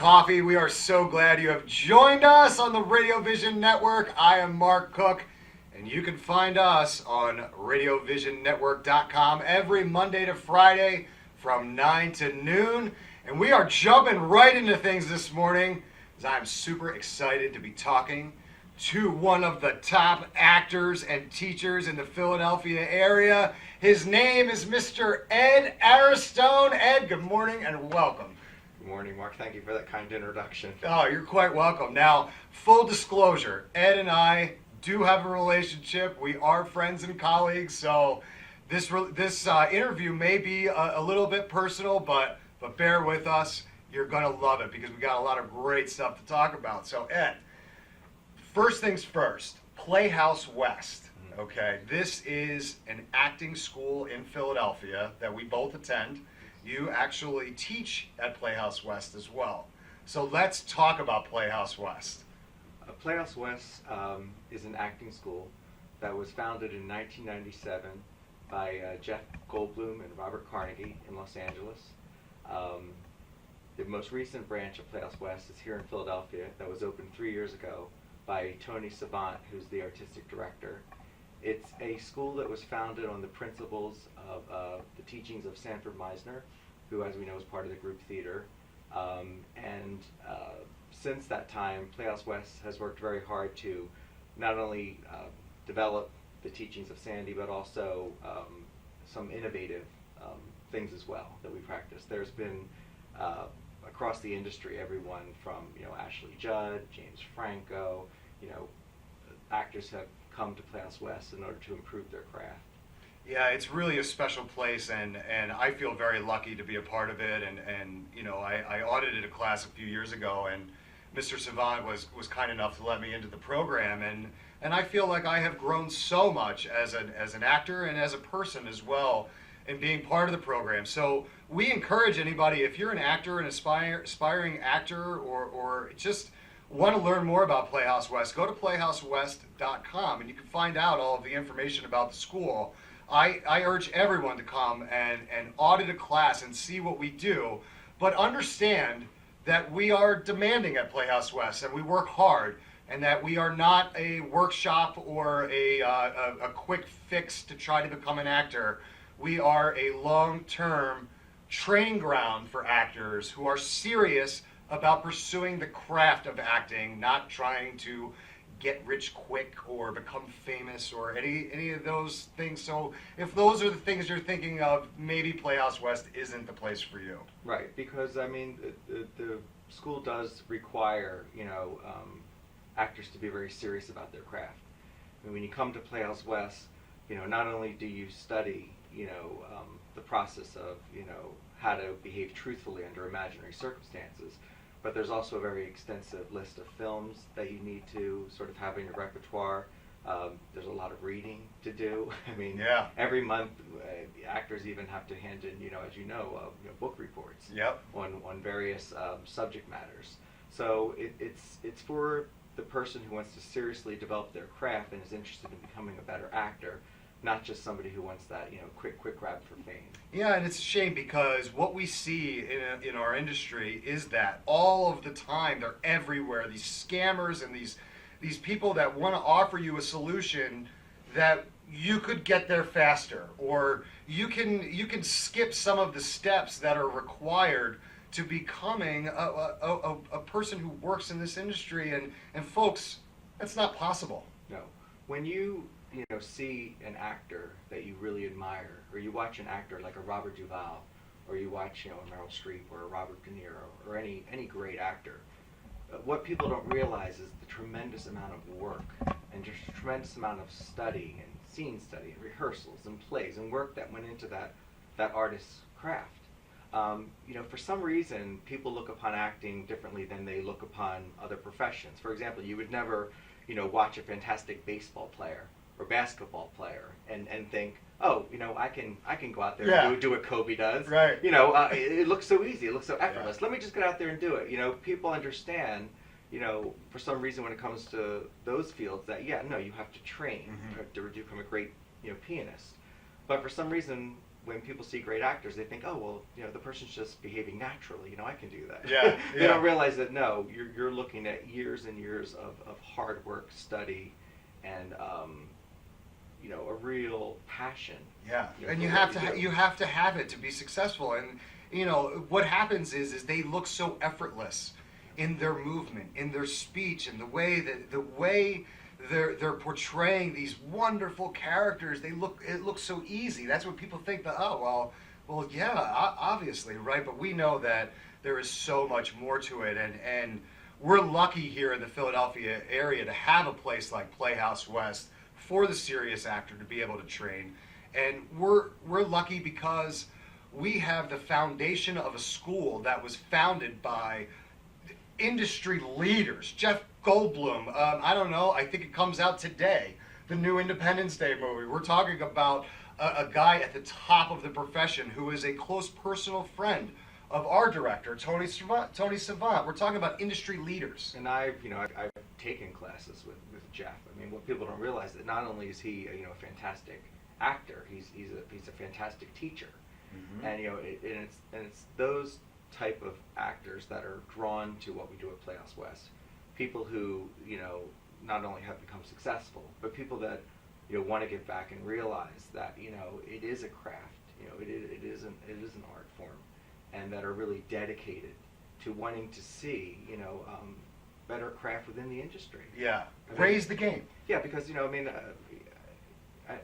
coffee. We are so glad you have joined us on the Radio Vision Network. I am Mark Cook, and you can find us on RadioVisionNetwork.com every Monday to Friday from 9 to noon. And we are jumping right into things this morning, as I'm super excited to be talking to one of the top actors and teachers in the Philadelphia area. His name is Mr. Ed Aristone. Ed, good morning and welcome. Good morning, Mark. Thank you for that kind introduction. Oh, you're quite welcome. Now, full disclosure, Ed and I do have a relationship. We are friends and colleagues, so this interview may be a little bit personal, but bear with us. You're going to love it because we got a lot of great stuff to talk about. So, Ed, first things first, Playhouse West. Okay, this is an acting school in Philadelphia that we both attend. You actually teach at Playhouse West as well. So let's talk about Playhouse West. Playhouse West is an acting school that was founded in 1997 by Jeff Goldblum and Robert Carnegie in Los Angeles. The most recent branch of Playhouse West is here in Philadelphia that was opened 3 years ago by Tony Savant, who's the artistic director. It's a school that was founded on the principles of the teachings of Sanford Meisner, who, as we know, is part of the group theater. Since that time, Playhouse West has worked very hard to not only develop the teachings of Sandy, but also some innovative things as well that we practice. There's been across the industry, everyone from Ashley Judd, James Franco, actors have come to Playhouse West in order to improve their craft. Yeah, it's really a special place, and I feel very lucky to be a part of it. And I audited a class a few years ago, and Mr. Savant was kind enough to let me into the program, and I feel like I have grown so much as an actor and as a person as well in being part of the program. So we encourage anybody, if you're an actor, an aspiring actor, or just want to learn more about Playhouse West, go to playhousewest.com and you can find out all of the information about the school. I urge everyone to come and audit a class and see what we do, but understand that we are demanding at Playhouse West and we work hard, and that we are not a workshop or a quick fix to try to become an actor. We are a long-term training ground for actors who are serious about pursuing the craft of acting, not trying to get rich quick or become famous or any of those things. So if those are the things you're thinking of, maybe Playhouse West isn't the place for you. Right, because the school does require actors to be very serious about their craft. I mean, when you come to Playhouse West, not only do you study the process of how to behave truthfully under imaginary circumstances, but there's also a very extensive list of films that you need to sort of have in your repertoire. There's a lot of reading to do. I mean, yeah. Every month, actors even have to hand in, as you know, book reports. Yep. on various subject matters. So it's for the person who wants to seriously develop their craft and is interested in becoming a better actor, not just somebody who wants that quick grab for fame. Yeah, and it's a shame because what we see in our industry is that all of the time they're everywhere. These scammers and these people that want to offer you a solution that you could get there faster, or you can skip some of the steps that are required to becoming a person who works in this industry. And folks, that's not possible. No. When you see an actor that you really admire, or you watch an actor like a Robert Duvall, or you watch a Meryl Streep or a Robert De Niro, or any great actor, what people don't realize is the tremendous amount of work and just a tremendous amount of study and scene study and rehearsals and plays and work that went into that artist's craft. For some reason, people look upon acting differently than they look upon other professions. For example, you would never, watch a fantastic baseball player or basketball player and think, oh, I can go out there and do what Kobe does. Right. It looks so easy. It looks so effortless. Yeah. Let me just get out there and do it. People understand, for some reason when it comes to those fields that, you have to train to become a great, pianist. But for some reason, when people see great actors, they think, oh, well, the person's just behaving naturally. I can do that. Yeah, They yeah. don't realize that, no, you're looking at years and years of hard work, study, and, a real passion. Yeah, and for you what have to do. you have to have it to be successful. And what happens is they look so effortless in their movement, in their speech, and the way they're portraying these wonderful characters. It looks so easy. That's what people think. That, oh, well, yeah, obviously, right? But we know that there is so much more to it, and we're lucky here in the Philadelphia area to have a place like Playhouse West for the serious actor to be able to train. And we're lucky because we have the foundation of a school that was founded by industry leaders. Jeff Goldblum, I don't know, I think it comes out today, the new Independence Day movie. We're talking about a guy at the top of the profession who is a close personal friend of our director, Tony Savant. We're talking about industry leaders. And I've taken classes with Jeff. I mean, what people don't realize that not only is he a fantastic actor, he's a fantastic teacher. Mm-hmm. And it's those type of actors that are drawn to what we do at Playhouse West. People who not only have become successful, but people that want to get back and realize that it is a craft. It is an art form, and that are really dedicated to wanting to see better craft within the industry. Yeah, I mean, raise the game. Yeah, because I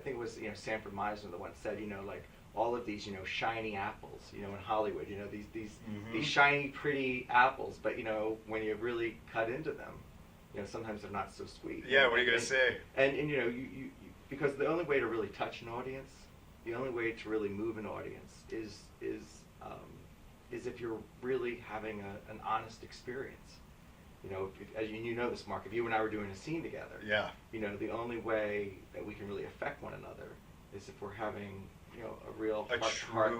think it was Sanford Meisner that once said like all of these shiny apples in Hollywood, these Mm-hmm. these shiny pretty apples, but when you really cut into them, sometimes they're not so sweet. Yeah, what are you gonna say? And you because the only way to really touch an audience, the only way to really move an audience is if you're really having an honest experience. As you know this, Mark, if you and I were doing a scene together, Yeah. the only way that we can really affect one another is if we're having a real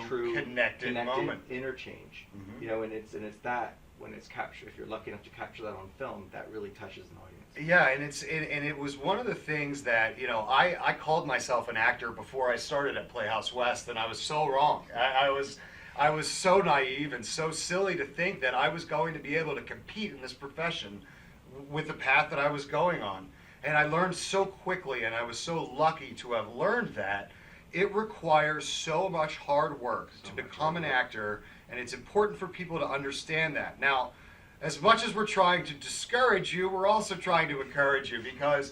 true connected moment. interchange. Mhm. And it's that when it's captured, if you're lucky enough to capture that on film, that really touches an audience. Yeah, and it was one of the things that I called myself an actor before I started at Playhouse West, and I was so wrong. I was so naive and so silly to think that I was going to be able to compete in this profession with the path that I was going on. And I learned so quickly, and I was so lucky to have learned that it requires so much hard work to become an actor, and it's important for people to understand that. Now, as much as we're trying to discourage you, we're also trying to encourage you, because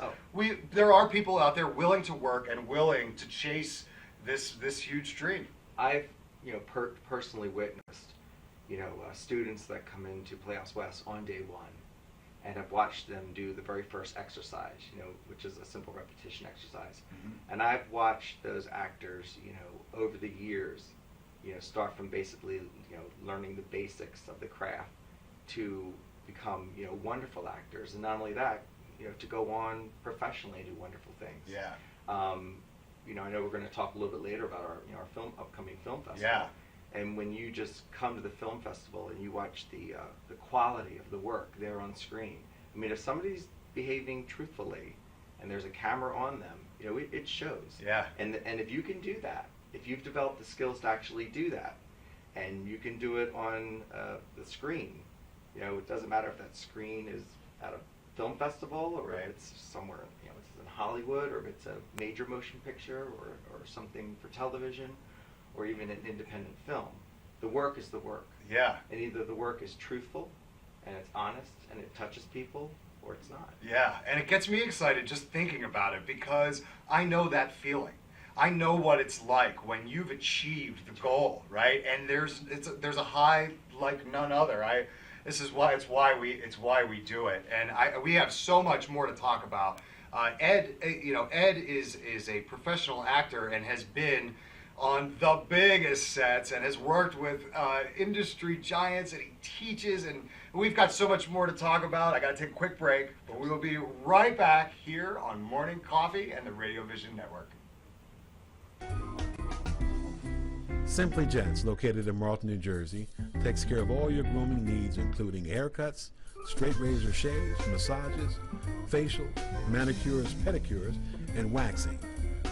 there are people out there willing to work and willing to chase this huge dream. I've personally witnessed students that come into Playhouse West on day one, and I've watched them do the very first exercise, which is a simple repetition exercise. Mm-hmm. And I've watched those actors, over the years, start from basically, learning the basics of the craft to become, wonderful actors. And not only that, to go on professionally and do wonderful things. Yeah. I know we're going to talk a little bit later about our upcoming film festival. Yeah. And when you just come to the film festival and you watch the quality of the work there on screen, I mean, if somebody's behaving truthfully and there's a camera on them, it shows. Yeah. And if you can do that, if you've developed the skills to actually do that, and you can do it on the screen, it doesn't matter if that screen is at a film festival or Right. if it's somewhere, it's in Hollywood, or if it's a major motion picture or something for television, or even an independent film. The work is the work. Yeah. And either the work is truthful and it's honest and it touches people, or it's not. Yeah, and it gets me excited just thinking about it, because I know that feeling. I know what it's like when you've achieved the goal, right? And there's a high like none other. It's why we do it, and we have so much more to talk about. Ed is a professional actor and has been on the biggest sets and has worked with industry giants, and he teaches, and we've got so much more to talk about. I got to take a quick break, but we will be right back here on Morning Coffee and the Radio Vision Network. Simply Gents, located in Marlton, New Jersey, takes care of all your grooming needs, including haircuts, straight razor shaves, massages, facials, manicures, pedicures, and waxing.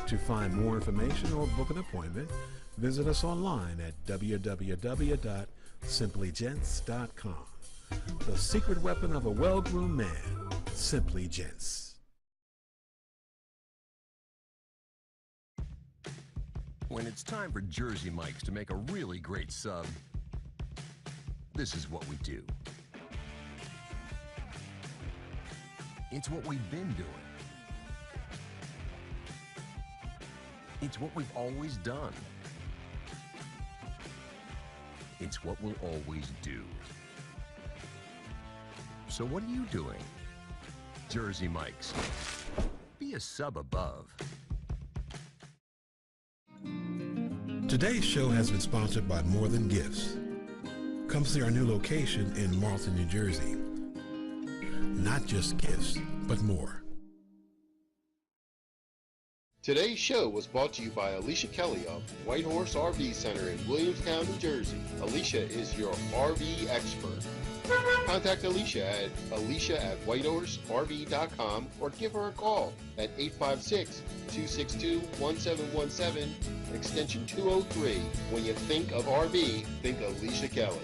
To find more information or book an appointment, visit us online at www.simplygents.com. The secret weapon of a well-groomed man, Simply Gents. When it's time for Jersey Mike's to make a really great sub, this is what we do. It's what we've been doing. It's what we've always done. It's what we'll always do. So what are you doing? Jersey Mike's. Be a sub above. Today's show has been sponsored by More Than Gifts. Come see our new location in Marlton, New Jersey. Not just gifts, but more. Today's show was brought to you by Alicia Kelly of White Horse RV Center in Williamstown, New Jersey. Alicia is your RV expert. Contact Alicia at whitehorserv.com or give her a call at 856-262-1717, extension 203. When you think of RV, think Alicia Kelly.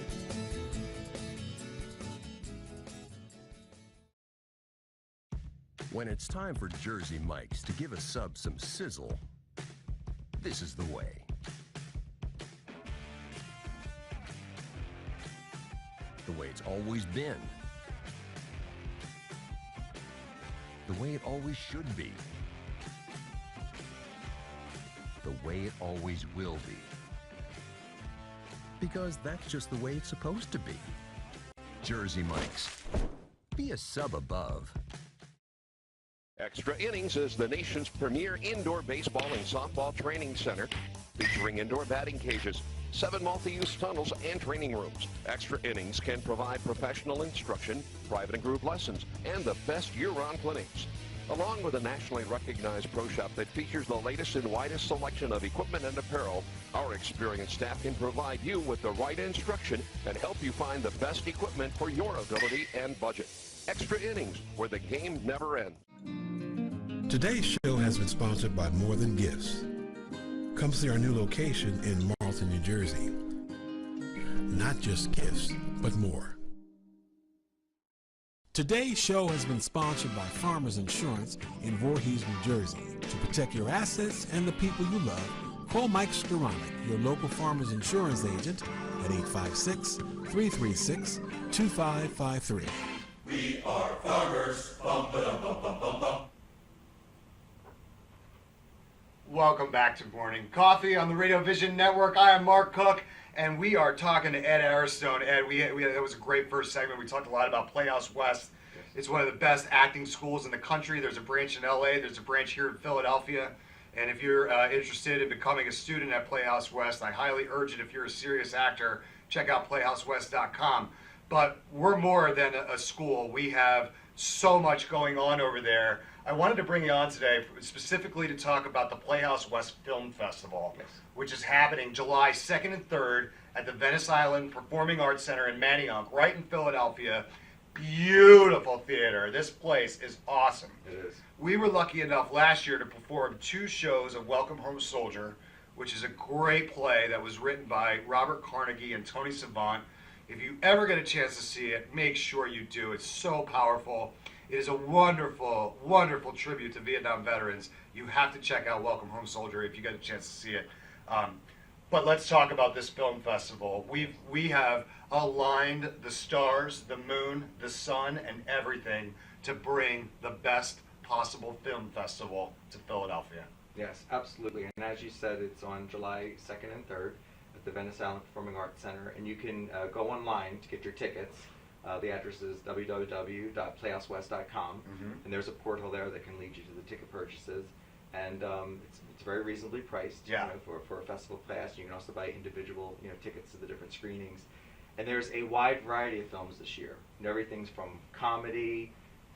When it's time for Jersey Mike's to give a sub some sizzle, this is the way. The way it's always been. The way it always should be. The way it always will be. Because that's just the way it's supposed to be. Jersey Mike's. Be a sub above. Extra Innings is the nation's premier indoor baseball and softball training center, featuring indoor batting cages, 7 multi-use tunnels, and training rooms. Extra Innings can provide professional instruction, private and group lessons, and the best year-round clinics. Along with a nationally recognized pro shop that features the latest and widest selection of equipment and apparel, our experienced staff can provide you with the right instruction and help you find the best equipment for your ability and budget. Extra Innings, where the game never ends. Today's show has been sponsored by More Than Gifts. Come see our new location in Marlton, New Jersey. Not just gifts, but more. Today's show has been sponsored by Farmers Insurance in Voorhees, New Jersey. To protect your assets and the people you love, call Mike Skoranek, your local Farmers Insurance agent, at 856-336-2553. We are farmers. Bum, ba-dum, bum, bum, bum, bum. Welcome back to Morning Coffee on the Radio Vision Network. I am Mark Cook, and we are talking to Ed Aristone. Ed, that was a great first segment. We talked a lot about Playhouse West. It's one of the best acting schools in the country. There's a branch in LA. There's a branch here in Philadelphia. And if you're interested in becoming a student at Playhouse West, I highly urge it. If you're a serious actor, check out playhousewest.com. But we're more than a school. We have so much going on over there. I wanted to bring you on today specifically to talk about the Playhouse West Film Festival, which is happening July 2nd and 3rd at the Venice Island Performing Arts Center in Manayunk, right in Philadelphia. Beautiful theater. This place is awesome. It is. We were lucky enough last year to perform 2 shows of Welcome Home Soldier, which is a great play that was written by Robert Carnegie and Tony Savant. If you ever get a chance to see it, make sure you do. It's so powerful. It is a wonderful, wonderful tribute to Vietnam veterans. You have to check out Welcome Home Soldier if you get a chance to see it. But let's talk about this film festival. We have aligned the stars, the moon, the sun, and everything to bring the best possible film festival to Philadelphia. Yes, absolutely. And as you said, it's on July 2nd and 3rd at the Venice Island Performing Arts Center. And you can go online to get your tickets. The address is www.playhousewest.com. And there's a portal there that can lead you to the ticket purchases. And it's very reasonably priced, Yeah. for a festival pass. You can also buy individual tickets to the different screenings. And there's a wide variety of films this year. And everything's from comedy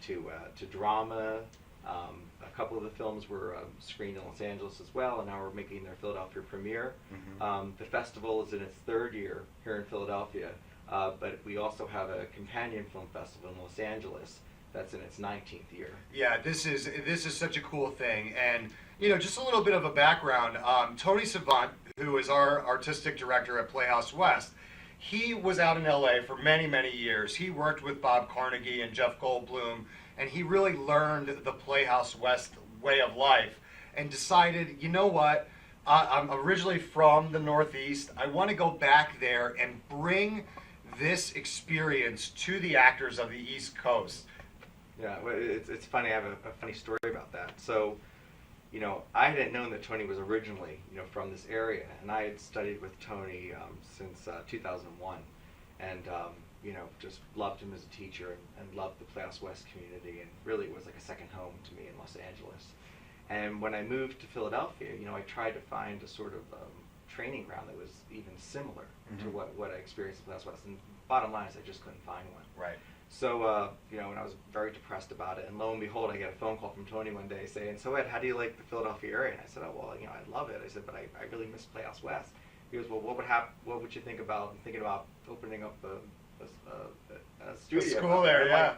to drama. A couple of the films were screened in Los Angeles as well, and now we're making their Philadelphia premiere. The festival is in its 3rd year here in Philadelphia, but we also have a companion film festival in Los Angeles that's in its 19th year. Yeah, this is such a cool thing, and just a little bit of a background. Tony Savant, who is our artistic director at Playhouse West, he was out in LA for many, many years. He worked with Bob Carnegie and Jeff Goldblum, and he really learned the Playhouse West way of life and decided, you know what, I'm originally from the Northeast. I want to go back there and bring this experience to the actors of the East Coast. Yeah, well, it's funny. I have a funny story about that. So, I hadn't known that Tony was originally, from this area, and I had studied with Tony since 2001, and just loved him as a teacher and loved the Playhouse West community, and really it was like a second home to me in Los Angeles. And when I moved to Philadelphia, I tried to find a sort of training ground that was even similar to what I experienced at Playhouse West. And bottom line is I just couldn't find one. Right. So, and I was very depressed about it. And lo and behold, I get a phone call from Tony one day saying, "So Ed, how do you like the Philadelphia area?" And I said, "Oh, well, I love it." I said, "But I really miss Playhouse West." He goes, "Well, what would you think about thinking about opening up a studio?" A school there, yeah. Like,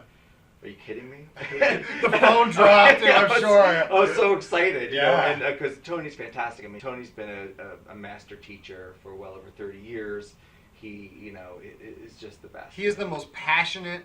are you kidding me? The phone dropped, Yeah, I'm sure. I was so excited, Yeah. and because Tony's fantastic. I mean, Tony's been a master teacher for well over 30 years. He, is just the best. He is the most passionate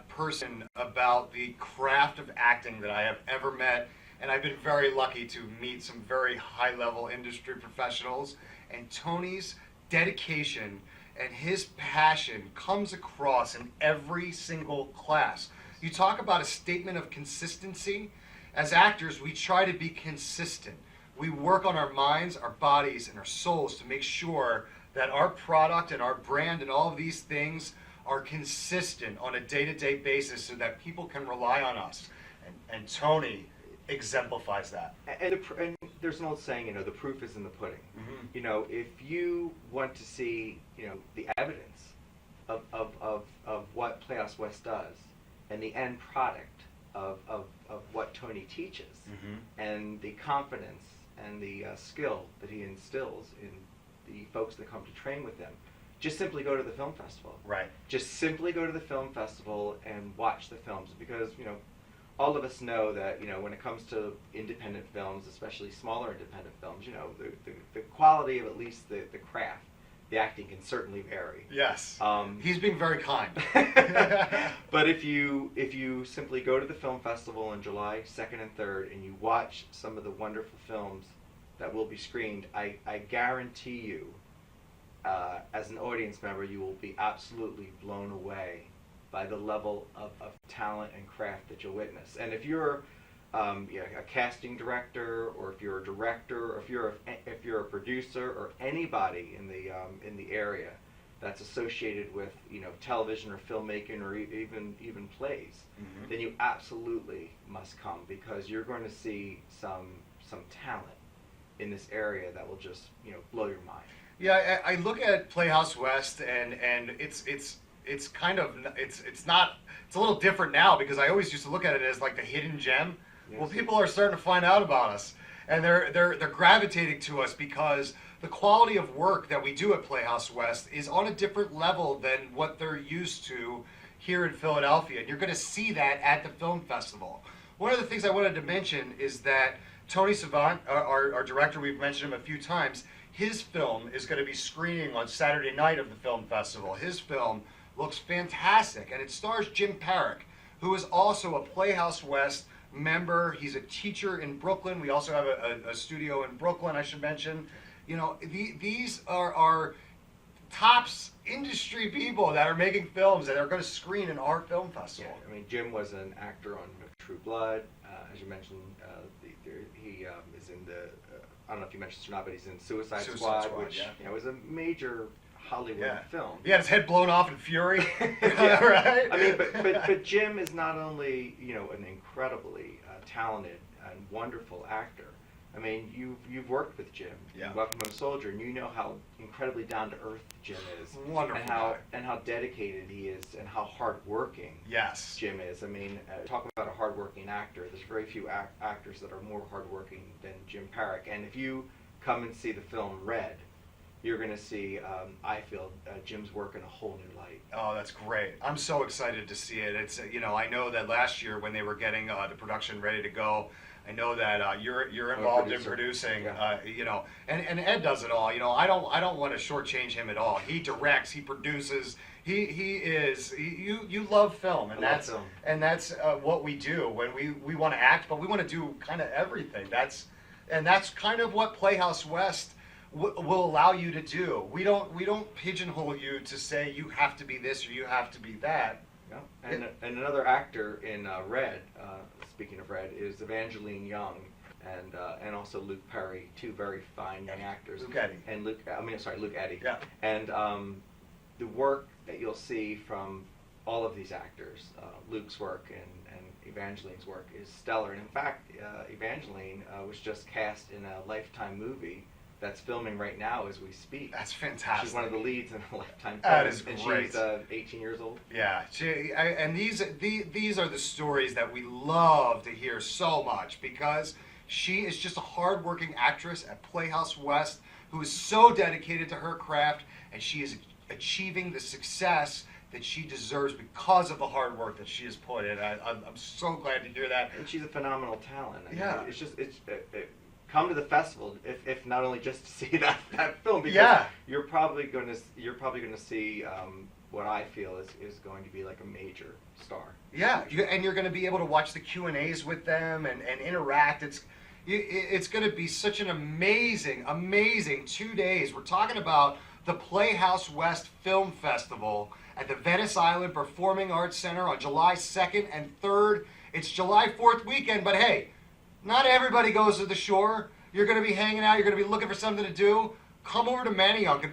person about the craft of acting that I have ever met, and I've been very lucky to meet some very high-level industry professionals, and Tony's dedication and his passion comes across in every single class. You talk about a statement of consistency. As actors, we try to be consistent. We work on our minds, our bodies, and our souls to make sure that our product and our brand and all of these things are consistent on a day-to-day basis so that people can rely on us. And Tony exemplifies that. And there's an old saying, the proof is in the pudding. Mm-hmm. If you want to see, the evidence of what Playhouse West does and the end product of what Tony teaches and the confidence and the skill that he instills in the folks that come to train with him, just simply go to the film festival. Right. Just simply go to the film festival and watch the films, because all of us know that when it comes to independent films, especially smaller independent films, the quality of at least the craft, the acting can certainly vary. Yes. He's being very kind. But if you simply go to the film festival on July 2nd and 3rd and you watch some of the wonderful films that will be screened, I guarantee you, as an audience member, you will be absolutely blown away by the level of talent and craft that you'll witness. And if you're a casting director, or if you're a director, or if you're a producer, or anybody in the area that's associated with television or filmmaking or even plays, then you absolutely must come, because you're going to see some talent in this area that will just blow your mind. Yeah, I look at Playhouse West, and it's kind of it's a little different now, because I always used to look at it as like the hidden gem. Yes. Well, people are starting to find out about us, and they're gravitating to us because the quality of work that we do at Playhouse West is on a different level than what they're used to here in Philadelphia, and you're going to see that at the film festival. One of the things I wanted to mention is that Tony Savant, our director, we've mentioned him a few times, his film is going to be screening on Saturday night of the film festival. His film looks fantastic, and it stars Jim Parrick, who is also a Playhouse West member. He's a teacher in Brooklyn. We also have a studio in Brooklyn, I should mention. These are tops industry people that are making films that are going to screen in our film festival. Yeah, I mean, Jim was an actor on True Blood, as you mentioned. He is in the, I don't know if you mentioned this or not, but he's in Suicide Squad, which was a major Hollywood film. He had his head blown off in Fury. Yeah. Right? I mean, but Jim is not only an incredibly talented and wonderful actor. I mean, you've worked with Jim. Yeah. You Welcome Home Soldier, and you know how incredibly down to earth Jim is. Wonderful and how dedicated he is, and how hardworking Yes. Jim is. I mean, talking about a hardworking actor, there's very few actors that are more hardworking than Jim Parrick. And if you come and see the film Red, you're going to see, I feel, Jim's work in a whole new light. Oh, that's great. I'm so excited to see it. It's, I know that last year when they were getting the production ready to go, I know that you're involved in producing, Yeah. and Ed does it all. I don't want to shortchange him at all. He directs, he produces, you love film, and I love film. that's what we do when we want to act, but we want to do kind of everything. That's kind of what Playhouse West will allow you to do. We don't pigeonhole you to say you have to be this or you have to be that. Yeah. And another actor in Red, speaking of Red, is Evangeline Young and also Luke Perry, two very fine young actors. Luke Eddy. And Luke Eddy. Yeah. And the work that you'll see from all of these actors, Luke's work and Evangeline's work, is stellar. And in fact, Evangeline was just cast in a Lifetime movie that's filming right now as we speak. That's fantastic. She's one of the leads in a Lifetime film. That is and great. she's 18 years old. Yeah, and these are the stories that we love to hear so much, because she is just a hardworking actress at Playhouse West who is so dedicated to her craft, and she is achieving the success that she deserves because of the hard work that she has put in. I'm so glad to hear that. And she's a phenomenal talent. I mean, Yeah. Come to the festival if not only just to see that film, because Yeah. you're probably going to see what I feel is going to be like a major star. Yeah, and you're going to be able to watch the Q&As with them and interact. It's going to be such an amazing 2 days. We're talking about the Playhouse West Film Festival at the Venice Island Performing Arts Center on July 2nd and 3rd. It's July 4th weekend, but hey, not everybody goes to the shore. You're going to be hanging out. You're going to be looking for something to do. Come over to Manayunk in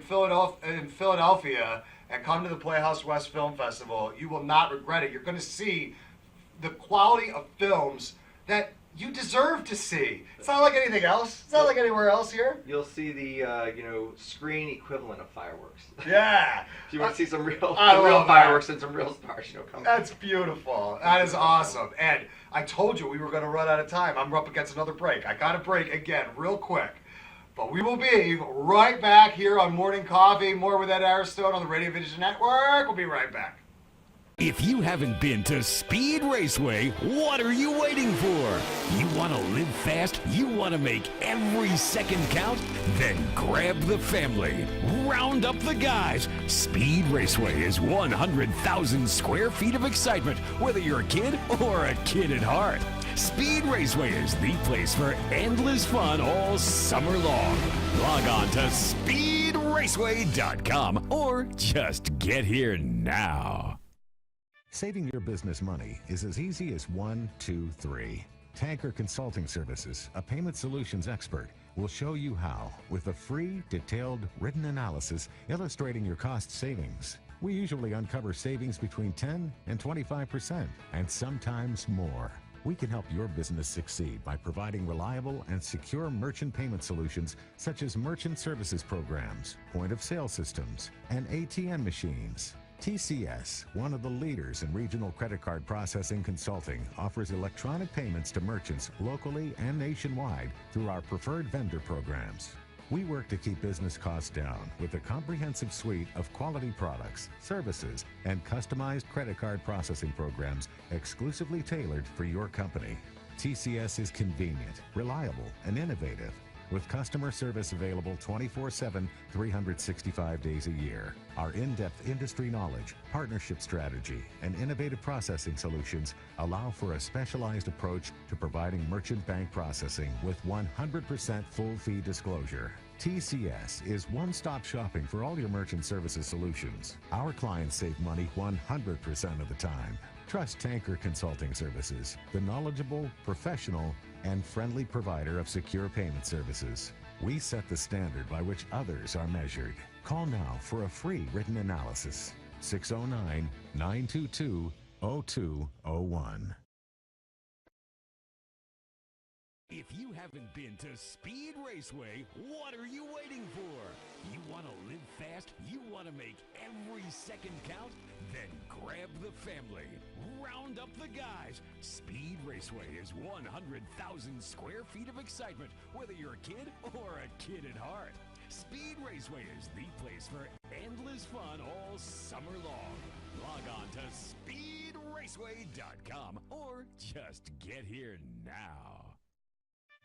Philadelphia and come to the Playhouse West Film Festival. You will not regret it. You're going to see the quality of films that you deserve to see. It's not like anything else. It's not like anywhere else here. You'll see the screen equivalent of fireworks. Yeah. If you want to see some real I love fireworks and some real stars, come. That's beautiful. That is awesome. And I told you we were going to run out of time. I'm up against another break. I got to break again real quick. But we will be right back here on Morning Coffee. More with Ed Aristone on the Radio Vision Network. We'll be right back. If you haven't been to Speed Raceway, what are you waiting for? You want to live fast? You want to make every second count? Then grab the family. Round up the guys. Speed Raceway is 100,000 square feet of excitement, whether you're a kid or a kid at heart. Speed Raceway is the place for endless fun all summer long. Log on to speedraceway.com or just get here now. Saving your business money is as easy as 1, 2, 3. Tanker Consulting Services, a payment solutions expert, will show you how with a free, detailed, written analysis illustrating your cost savings. We usually uncover savings between 10 and 25%, and sometimes more. We can help your business succeed by providing reliable and secure merchant payment solutions such as merchant services programs, point-of-sale systems, and ATM machines. TCS, one of the leaders in regional credit card processing consulting, offers electronic payments to merchants locally and nationwide through our preferred vendor programs. We work to keep business costs down with a comprehensive suite of quality products, services, and customized credit card processing programs exclusively tailored for your company. TCS is convenient, reliable, and innovative, with customer service available 24/7, 365 days a year. Our in-depth industry knowledge, partnership strategy, and innovative processing solutions allow for a specialized approach to providing merchant bank processing with 100% full fee disclosure. TCS is one-stop shopping for all your merchant services solutions. Our clients save money 100% of the time. Trust Tanker Consulting Services, the knowledgeable, professional, and friendly provider of secure payment services. We set the standard by which others are measured. Call now for a free written analysis. 609-922-0201. If you haven't been to Speed Raceway, what are you waiting for? You want to live fast? You want to make every second count? Then grab the family. Round up the guys. Speed Raceway is 100,000 square feet of excitement, whether you're a kid or a kid at heart. Speed Raceway is the place for endless fun all summer long. Log on to speedraceway.com or just get here now.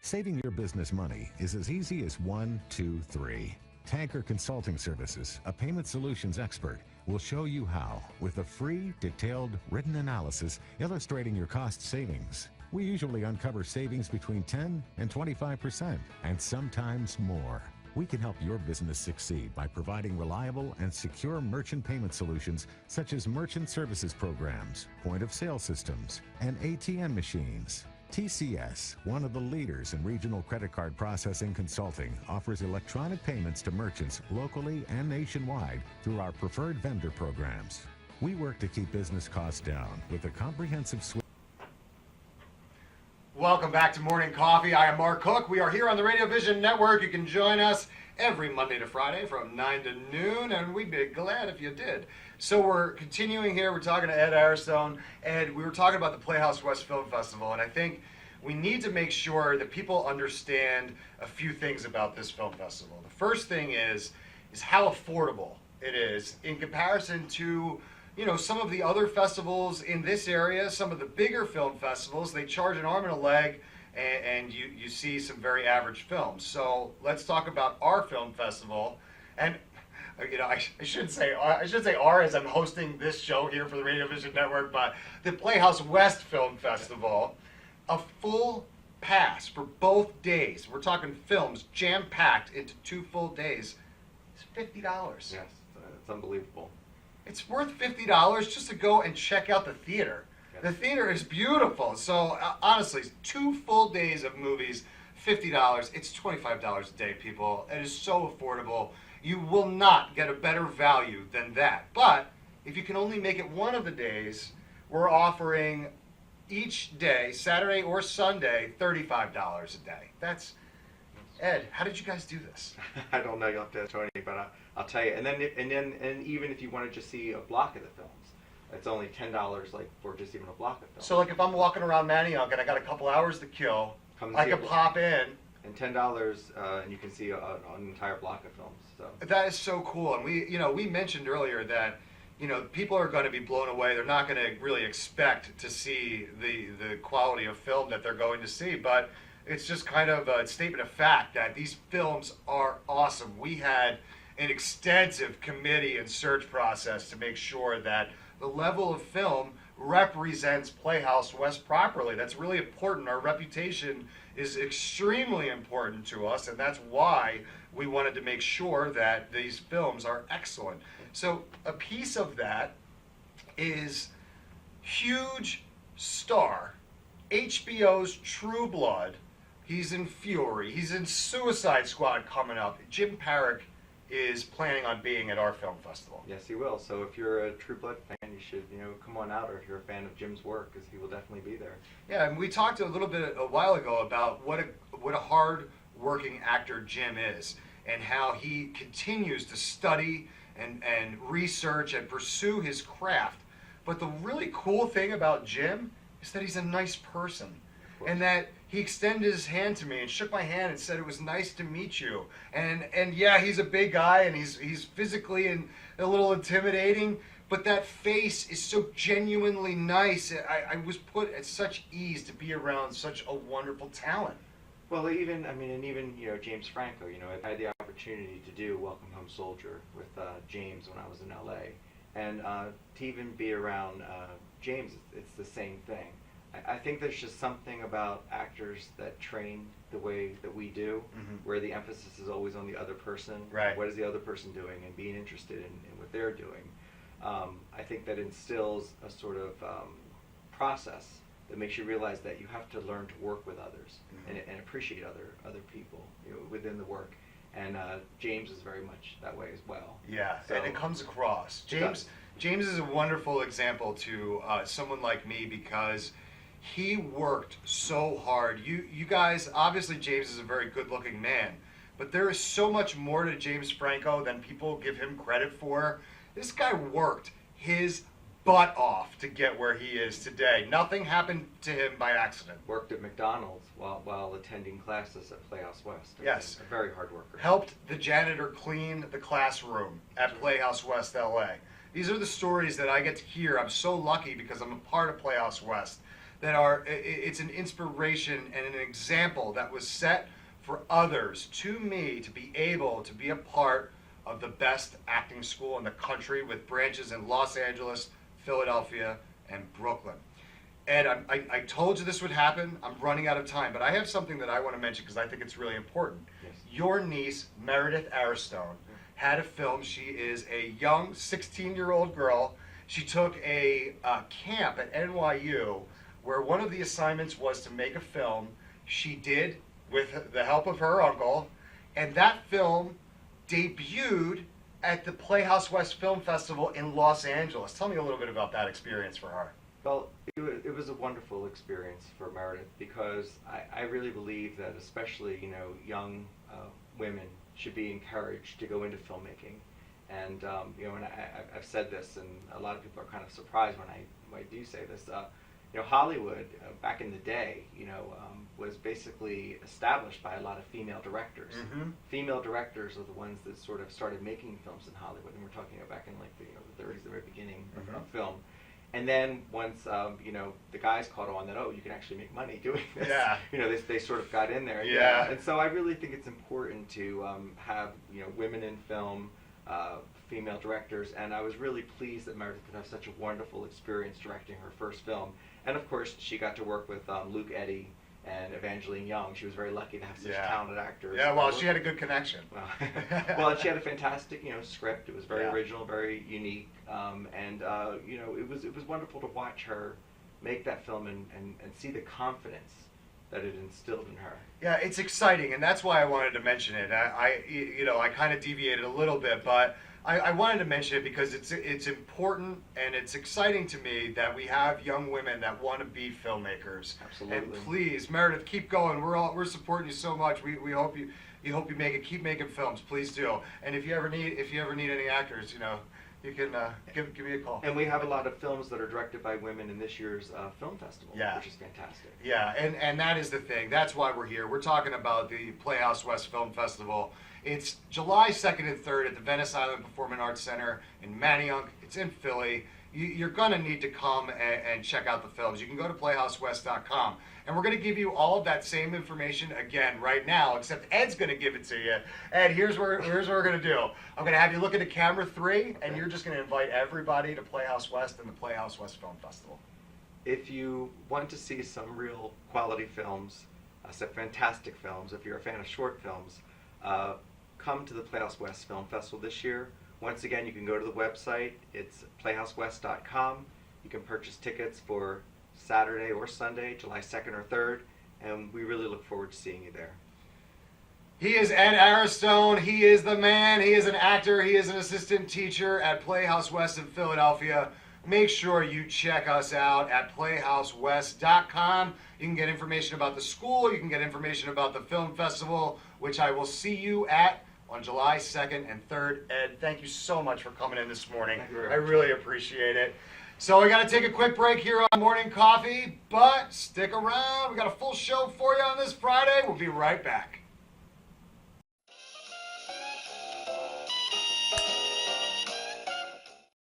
Saving your business money is as easy as 1, 2, 3. Tanker Consulting Services, a payment solutions expert, will show you how with a free, detailed, written analysis illustrating your cost savings. We usually uncover savings between 10 and 25%, and sometimes more. We can help your business succeed by providing reliable and secure merchant payment solutions such as merchant services programs, point-of-sale systems, and ATM machines. TCS, one of the leaders in regional credit card processing consulting, offers electronic payments to merchants locally and nationwide through our preferred vendor programs. We work to keep business costs down with a comprehensive suite. Welcome back to Morning Coffee. I am Mark Cook. We are here on the Radio Vision Network. You can join us every Monday to Friday from 9 to noon, and we'd be glad if you did. So we're continuing here. We're talking to Ed Aristone, and we were talking about the Playhouse West Film Festival, and I think we need to make sure that people understand a few things about this film festival. The first thing is how affordable it is in comparison to some of the other festivals in this area, some of the bigger film festivals. They charge an arm and a leg, and you see some very average films. So let's talk about our film festival. And I should say our as I'm hosting this show here for the Radio Vision Network, but the Playhouse West Film Festival, a full pass for both days. We're talking films jam-packed into 2 full days. It's $50. Yes, it's unbelievable. It's worth $50 just to go and check out the theater. Yes. The theater is beautiful. So honestly, 2 full days of movies, $50. It's $25 a day, people. It is so affordable. You will not get a better value than that. But if you can only make it one of the days, we're offering each day, Saturday or Sunday, $35 a day. That's Ed. How did you guys do this? I don't know. You'll have to ask Tony, but I'll tell you. And even if you want to just see a block of the films, it's only $10 for just even a block of films. So if I'm walking around Manioc and I got a couple hours to kill, I could pop in. And $10, and you can see an entire block of films. So that is so cool. And we mentioned earlier that people are going to be blown away. They're not going to really expect to see the quality of film that they're going to see, but it's just kind of a statement of fact that these films are awesome. We had an extensive committee and search process to make sure that the level of film represents Playhouse West properly. That's really important. Our reputation is extremely important to us, and that's why we wanted to make sure that these films are excellent. So a piece of that is huge star, HBO's True Blood. He's in Fury. He's in Suicide Squad coming up. Jim Parrick is planning on being at our film festival. yes, he will. So if you're a True Blood fan, you should come on out. Or if you're a fan of Jim's work, because he will definitely be there. Yeah, and we talked a little bit a while ago about what a hard working actor Jim is, and how he continues to study and research and pursue his craft. But the really cool thing about Jim is that he's a nice person, and that he extended his hand to me and shook my hand and said it was nice to meet you. And yeah, he's a big guy and he's physically and a little intimidating, but that face is so genuinely nice. I was put at such ease to be around such a wonderful talent. Well, even James Franco. I've had the opportunity to do Welcome Home Soldier with James when I was in LA, and to even be around James, it's the same thing. I think there's just something about actors that train the way that we do, where the emphasis is always on the other person. Right. What is the other person doing, and being interested in what they're doing. I think that instills a sort of process that makes you realize that you have to learn to work with others and appreciate other people within the work. And James is very much that way as well. Yeah, So- and it comes across. James is a wonderful example to someone like me, because he worked so hard. You guys, obviously James is a very good-looking man, but there is so much more to James Franco than people give him credit for. This guy worked his butt off to get where he is today. Nothing happened to him by accident. Worked at McDonald's while attending classes at Playhouse West. Yes. A very hard worker. Helped the janitor clean the classroom at Playhouse West LA. These are the stories that I get to hear. I'm so lucky because I'm a part of Playhouse West. It's an inspiration and an example that was set for others, to me, to be able to be a part of the best acting school in the country with branches in Los Angeles, Philadelphia, and Brooklyn. And I told you this would happen. I'm running out of time, but I have something that I want to mention because I think it's really important. Yes. Your niece, Meredith Aristone, had a film. She is a young 16-year-old girl. She took a camp at NYU where one of the assignments was to make a film. She did with the help of her uncle, and that film debuted at the Playhouse West Film Festival in Los Angeles. Tell me a little bit about that experience for her. Well, it was a wonderful experience for Meredith because I really believe that especially, young women should be encouraged to go into filmmaking. And, and I've said this, and a lot of people are kind of surprised when I do say this. Hollywood, back in the day, was basically established by a lot of female directors. Mm-hmm. Female directors are the ones that sort of started making films in Hollywood, and we're talking about back in like the 30s, the very beginning of film. And then once the guys caught on that, you can actually make money doing this. Yeah. They sort of got in there. Yeah. And so I really think it's important to have women in film, female directors, and I was really pleased that Meredith could have such a wonderful experience directing her first film. And of course, she got to work with Luke Eddy and Evangeline Young. She was very lucky to have such talented actors. Yeah, well, she had a good connection. Well, and she had a fantastic, script. It was very Yeah. original, very unique, and it was wonderful to watch her make that film and see the confidence that it instilled in her. Yeah, it's exciting, and that's why I wanted to mention it. I kind of deviated a little bit, but I wanted to mention it because it's important and it's exciting to me that we have young women that want to be filmmakers. Absolutely. And please, Meredith, keep going. We're supporting you so much. We hope you keep making films. Please do. And if you ever need any actors, you can give me a call. And we have a lot of films that are directed by women in this year's film festival, Yeah. which is fantastic. Yeah, and that is the thing. That's why we're here. We're talking about the Playhouse West Film Festival. It's July 2nd and 3rd at the Venice Island Performing Arts Center in Manayunk. It's in Philly. You're going to need to come and check out the films. You can go to playhousewest.com. And we're going to give you all of that same information again right now, except Ed's going to give it to you. Ed, here's what we're going to do. I'm going to have you look into camera 3, and you're just going to invite everybody to Playhouse West and the Playhouse West Film Festival. If you want to see some real quality films, some fantastic films, if you're a fan of short films, come to the Playhouse West Film Festival this year. Once again, you can go to the website. It's playhousewest.com. You can purchase tickets for Saturday or Sunday, July 2nd or 3rd, and we really look forward to seeing you there. He is Ed Aristone. He is the man. He is an actor. He is an assistant teacher at Playhouse West in Philadelphia. Make sure you check us out at playhousewest.com. You can get information about the school. You can get information about the film festival, which I will see you at on July 2nd and 3rd. Ed, thank you so much for coming in this morning. Thank you very I much. really appreciate it. So we got to take a quick break here on Morning Coffee, but stick around. We got a full show for you on this Friday. We'll be right back.